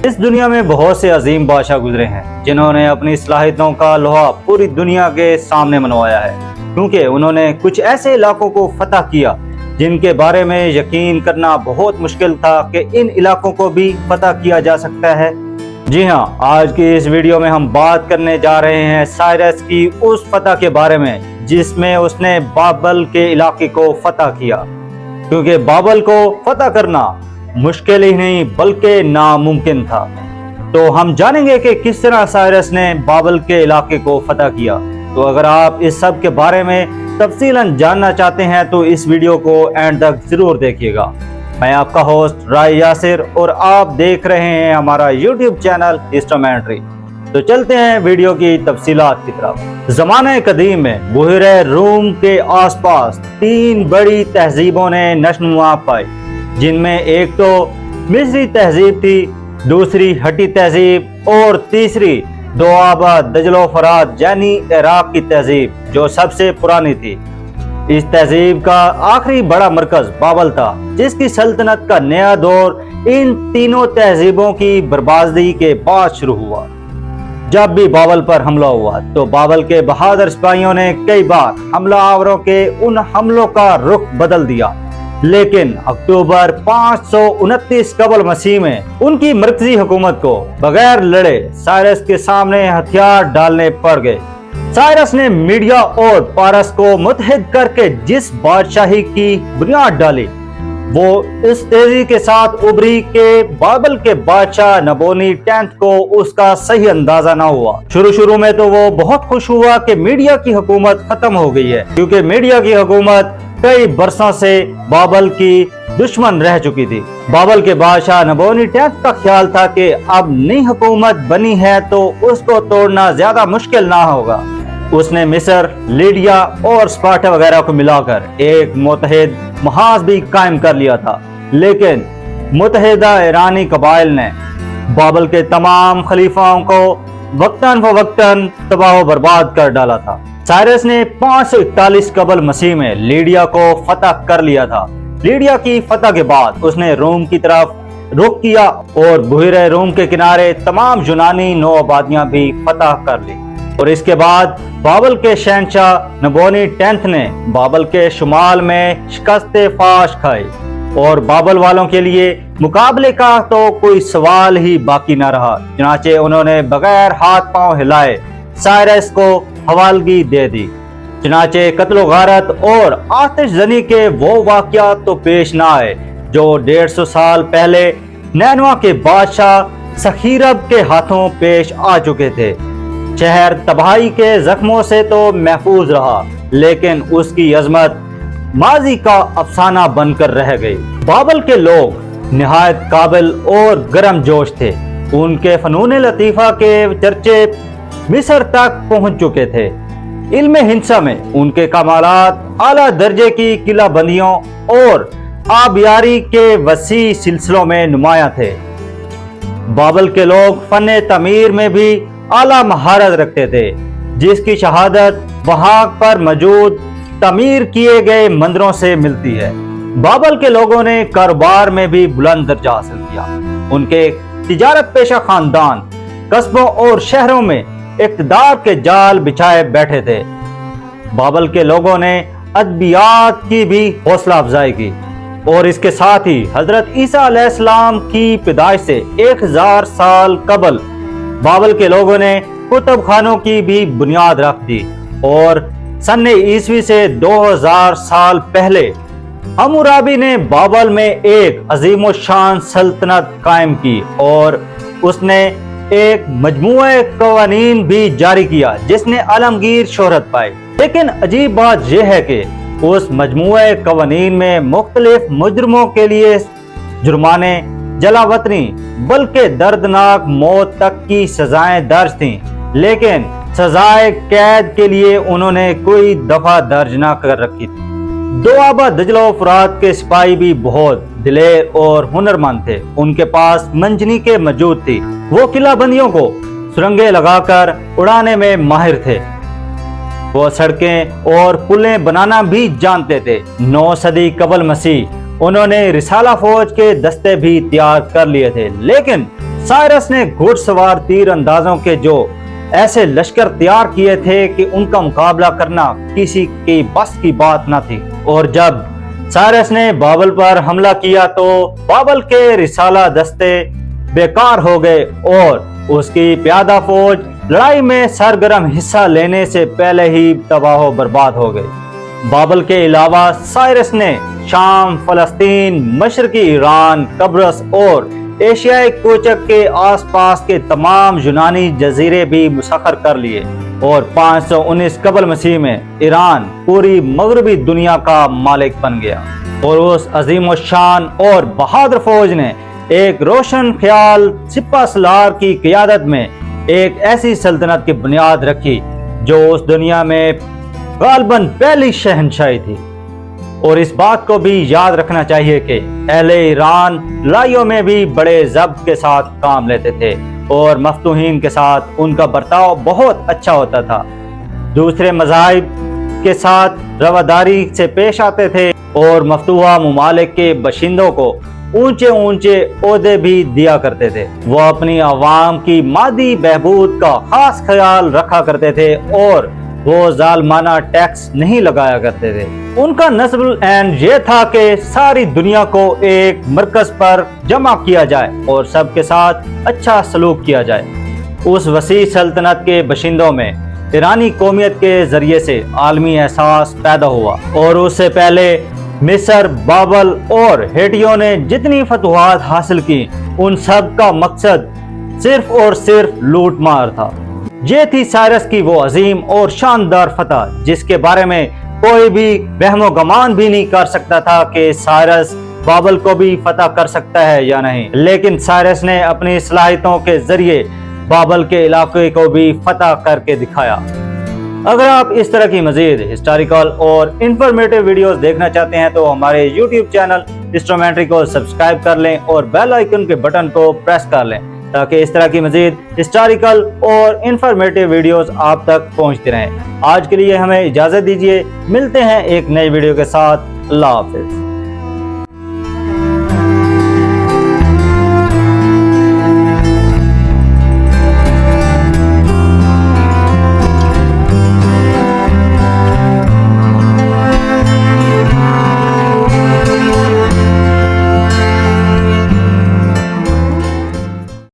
इस दुनिया में बहुत से अजीम बादशाह गुजरे हैं जिन्होंने अपनी सलाहियतों का लोहा पूरी दुनिया के सामने मनवाया है, क्योंकि उन्होंने कुछ ऐसे इलाकों को फतह किया जिनके बारे में यकीन करना बहुत मुश्किल था कि इन इलाकों को भी फतह किया जा सकता है। जी हाँ, आज की इस वीडियो में हम बात करने जा रहे हैं साइरस की उस फतह के बारे में जिसमें उसने बाबल के इलाके को फतह किया, क्योंकि बाबल को फतह करना मुश्किल ही नहीं बल्कि नामुमकिन था। तो हम जानेंगे कि किस तरह साइरस ने बाबल के इलाके को फतह किया। तो अगर आप इस सब के बारे में तफसीलन जानना चाहते हैं तो इस वीडियो को एंड तक जरूर देखिएगा। मैं आपका होस्ट राय यासिर और आप देख रहे हैं हमारा यूट्यूब चैनल हिस्टोमेट्री। तो चलते हैं वीडियो की तफसीलात की तरफ। ज़माने कदीम में बुहरे रूम के आसपास 3 बड़ी तहजीबों ने नशनुमा पाई, जिनमें एक तो मिस्री तहजीब थी, दूसरी हटी तहजीब और तीसरी दोआबा दजलो फरात यानी इराक की तहजीब जो सबसे पुरानी थी। इस तहजीब का आखिरी बड़ा मरकज बाबल था, जिसकी सल्तनत का नया दौर इन तीनों तहजीबों की बर्बादी के बाद शुरू हुआ। जब भी बाबल पर हमला हुआ तो बाबल के बहादुर सिपाहियों ने कई बार हमलावरों के उन हमलों का रुख बदल दिया, लेकिन अक्टूबर 529 कबल मसीह में उनकी मरकजी हुकूमत को बगैर लड़े साइरस के सामने हथियार डालने पड़ गए। साइरस ने मीडिया और पारस को मुत्तहिद करके जिस बादशाही की बुनियाद डाली वो इस तेजी के साथ उभरी कि बाबल के बादशाह नबोनी 10 को उसका सही अंदाजा ना हुआ। शुरू में तो वो बहुत खुश हुआ कि मीडिया की हुकूमत खत्म हो गई है, क्योंकि मीडिया की हुकूमत कई बरसों से बाबल की दुश्मन रह चुकी थी। बाबल के बादशाह नबोनी 10 का ख्याल था कि अब नई हुकूमत बनी है तो उसको तोड़ना ज्यादा मुश्किल ना होगा। उसने मिस्र, लीडिया और स्पार्टा वगैरह को मिलाकर एक मुत्तहिद महाज भी कायम कर लिया था, लेकिन मुत्तहिदा ईरानी कबाइल ने बाबल के तमाम खलीफाओं को वक्तन फवक्तन तबाह बर्बाद कर डाला था। साइरस ने 541 कबल मसीह में लीडिया को फतह कर लिया था। लीडिया की फतह के बाद उसने रोम की तरफ रुख किया और बुहरे रोम के किनारे तमाम यूनानी नौ आबादियां भी फतह कर ली। और इसके बाद बाबल के शहंशाह नबोनी 10 ने बाबल के शुमाल में शिकस्त फाश खाई और बाबल वालों के लिए मुकाबले का तो कोई सवाल ही बाकी न रहा। चुनाचे उन्होंने बगैर हाथ पांव हिलाए साइरस को हवालगी दे दी। चुनाचे कत्लो गारत और आतिश जनी के वो वाकयात तो पेश न आए जो 150 साल पहले नैनवा के बादशाह सखीरब के हाथों पेश आ चुके थे। शहर तबाही के जख्मों से तो महफूज रहा, लेकिन उसकी अजमत माजी का अफसाना बनकर रह गई। बाबल के लोग निहायत काबिल और गर्म जोश थे। उनके फनून लतीफा के चर्चे मिस्र तक पहुंच चुके थे। इल्म हिंसा में उनके कमालात आला दर्जे की किला बंदियों और आबियारी के वसी सिलसिलों में नुमाया थे। बाबल के लोग फन तमीर में भी आला महारत रखते थे, जिसकी शहादत वहां पर मौजूद तमीर किए गए मंदिरों से मिलती है। बाबल के लोगों ने कारोबार में भी बुलंद दर्जा हासिल किया। उनके तिजारत पेशा खानदान कस्बों और शहरों में इक़्तिदार के जाल बिछाए बैठे थे। बाबल के लोगों ने अदबियात की भी हौसला अफजाई की और इसके साथ ही हजरत ईसा अलैहिस्सलाम की पैदाइश से 1000 साल कबल बाबल के लोगों ने कुतुब खानों की भी बुनियाद रख दी और सन ईस्वी से 2000 साल पहले हम्मुराबी ने बाबल में एक अजीम शान सल्तनत कायम की और उसने एक मजमूए कवानीन भी जारी किया जिसने आलमगीर शोहरत पाई। लेकिन अजीब बात यह है कि उस मजमूए कवानीन में मुख्तलिफ मुजरमों के लिए जुर्माने, जलावतनी बल्कि दर्दनाक मौत तक की सजाएं दर्ज थीं, लेकिन सजाए कैद के लिए उन्होंने कोई दफा दर्ज न कर रखी थी। दोआबा दजलो फरात के सिपाही भी बहुत दिलेर और हुनरमंद थे। उनके पास मंजनीकें मौजूद थी। वो किला बंदियों को सुरंगें लगाकर उड़ाने में माहिर थे। वो सड़कें और पुलें बनाना भी जानते थे। 9 सदी कबल मसीह उन्होंने रिसाला फौज के दस्ते भी तैयार कर लिए थे, लेकिन साइरस ने घुड़सवार तीर अंदाजों के जो ऐसे लश्कर तैयार किए थे कि उनका मुकाबला करना किसी की बस की बात न थी। और जब साइरस ने बाबल पर हमला किया तो बाबल के रिसाला दस्ते बेकार हो गए और उसकी प्यादा फौज लड़ाई में सरगर्म हिस्सा लेने से पहले ही तबाह बर्बाद हो गई। बाबल के अलावा साइरस ने शाम, फलस्तीन, मशरकी ईरान, कब्रस और एशियाई कोचक के आसपास के तमाम यूनानी जजीरे भी मुसख्खर कर लिए और 519 कबल मसीह में ईरान पूरी मगरबी दुनिया का मालिक बन गया। और उस अजीम शान और बहादुर फौज ने एक रोशन ख्याल सिपा सलार की क़ियादत में एक ऐसी सल्तनत की बुनियाद रखी जो उस दुनिया में गालबन पहली शहनशाही थी। और इस बात को भी याद रखना चाहिए कि अहले ईरान लड़ाइयों में भी बड़े ज़ब्त के साथ काम लेते थे और मफ्तूहीन के साथ उनका बर्ताव बहुत अच्छा होता था। दूसरे मज़ाहिब के साथ रवादारी से पेश आते थे और मफ्तूहा मुमालिक के बशिंदों को ऊंचे ऊंचे ओहदे भी दिया करते थे। वो अपनी आवाम की मादी बहबूद का खास ख्याल रखा करते थे और वो जालमाना टैक्स नहीं लगाया करते थे। उनका नस्बुल ऐन ये था कि सारी दुनिया को एक मरकज पर जमा किया जाए और सबके साथ अच्छा सलूक किया जाए। उस वसी सल्तनत के बशिंदों में ईरानी कौमियत के जरिए से आलमी एहसास पैदा हुआ और उससे पहले मिस्र, बाबल और हेटियों ने जितनी फतवाहत हासिल की उन सब का मकसद सिर्फ और सिर्फ लूट मार था। ये थी साइरस की वो अजीम और शानदार फतह जिसके बारे में कोई भी वहमो गमान भी नहीं कर सकता था कि साइरस बाबल को भी फतह कर सकता है या नहीं। लेकिन साइरस ने अपनी सलाहियतों के जरिए बाबल के इलाके को भी फतह करके दिखाया। अगर आप इस तरह की मजीद हिस्टोरिकल और इंफॉर्मेटिव वीडियोस देखना चाहते हैं तो हमारे YouTube चैनल हिस्टोमेट्री को सब्सक्राइब कर लें और बेल आइकन के बटन को प्रेस कर लें ताकि इस तरह की मजीद हिस्टोरिकल और इंफॉर्मेटिव वीडियोस आप तक पहुंचती रहें। आज के लिए हमें इजाज़त दीजिए, मिलते हैं एक नई वीडियो के साथ। अल्लाह हाफिज़।